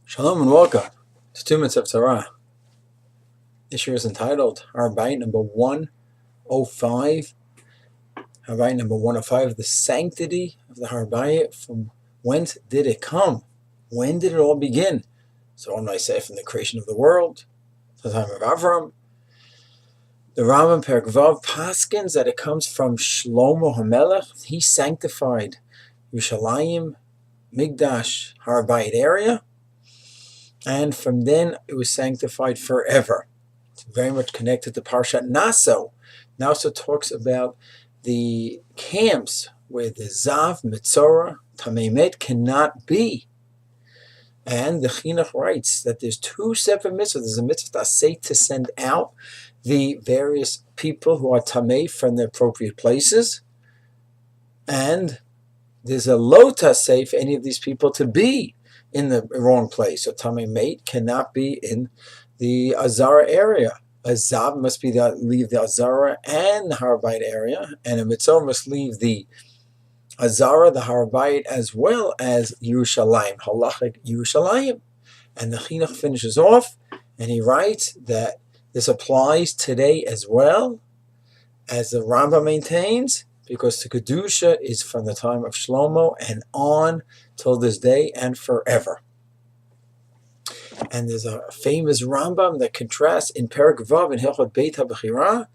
Shalom and welcome to 2 Minutes of Torah. This year is entitled Har Habyit number 105. Har Habyit number 105, the sanctity of the Har Habyit. From whence did it come? When did it all begin? So one might say from the creation of the world, the time of Avram. The Rambam Perek Vav paskins that it comes from Shlomo HaMelech. He sanctified Yerushalayim, Mikdash, Har Habyit area. And from then it was sanctified forever. It's very much connected to Parshat Naso. Naso talks about the camps where the Zav, Metzora, Tamei Met cannot be. And the Chinuch writes that there's two separate mitzvahs. There's a mitzvah Taseh to send out the various people who are Tamei from their appropriate places. And there's a Lo Taseh for any of these people to be in the wrong place. So Tamei Mate cannot be in the Azara area. A Zav must leave the Azara and the Har Habyit area, and a Mitzvah must leave the Azara, the Har Habyit, as well as Yerushalayim, Halachic Yerushalayim. And the Chinuch finishes off, and he writes that this applies today as well, as the Rambam maintains, because the Kedusha is from the time of Shlomo and on till this day and forever. And there's a famous Rambam that contrasts in Perek Vav in Hilchot Beit HaBechira.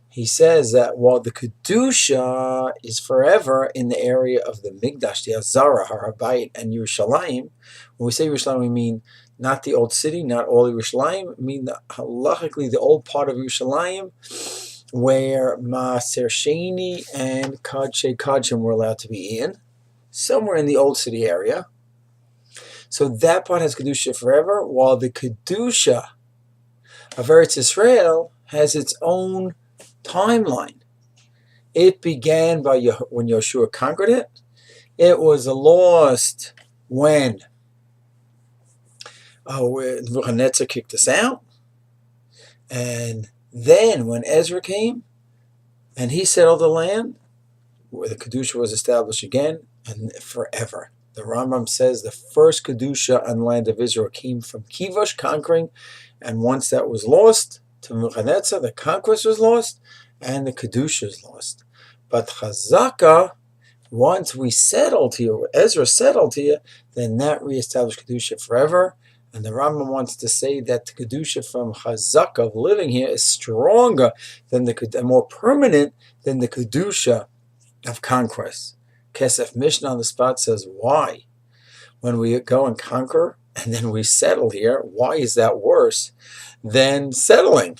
He says that while the Kedusha is forever in the area of the Mikdash, the Azara, Har Habyit, and Yerushalayim, when we say Yerushalayim, we mean not the old city, not all Yerushalayim, we mean halachically the old part of Yerushalayim, where Maaser Sheni and Kadshe Kadshim were allowed to be in, somewhere in the old city area. So that part has Kedusha forever, while the Kedusha of Eretz Yisrael has its own timeline. It began by when Yeshua conquered it. It was lost when Nebuchadnezzar kicked us out. And then when Ezra came and he settled the land, where the Kedusha was established again and forever. The Rambam says the first Kedusha on the land of Israel came from Kivosh conquering, and once that was lost to Nebuchadnezzar, the conquest was lost and the Kedusha is lost. But Chazaka, once we settled here, Ezra settled here, then that reestablished Kedusha forever. And the Rambam wants to say that the Kedusha from Chazaka of living here is stronger than and more permanent than the Kedusha of conquest. Kesef Mishnah on the spot says, why? When we go and conquer and then we settle here, why is that worse than settling?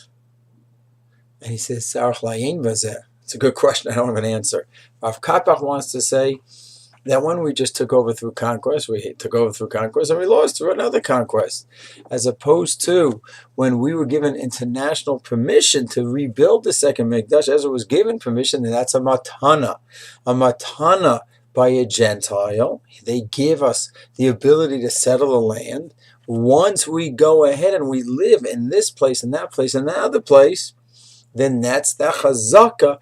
And he says, Sarach Layin Vazeh. It's a good question. I don't have an answer. Rav Kapach wants to say that when we just took over through conquest and we lost through another conquest, as opposed to when we were given international permission to rebuild the second Mikdash. Ezra was given permission, and that's a matana by a Gentile. They give us the ability to settle the land. Once we go ahead and we live in this place and that place and that other place, then that's the chazaka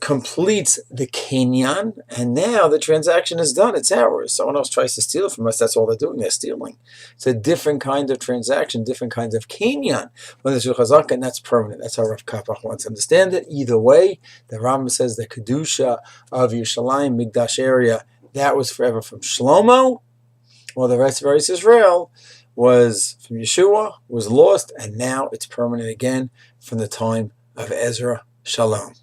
completes the kinyan, and now the transaction is done. It's ours. Someone else tries to steal it from us. That's all they're doing. They're stealing. It's a different kind of transaction, different kinds of kinyan. When there's a chazaka, and that's permanent. That's how Rav Kapach wants to understand it. Either way, the Rambam says the Kedusha of Yerushalayim, Mikdash area, that was forever from Shlomo, while the rest of Eretz Israel was from Yeshua, was lost, and now it's permanent again from the time of Ezra. Shalom.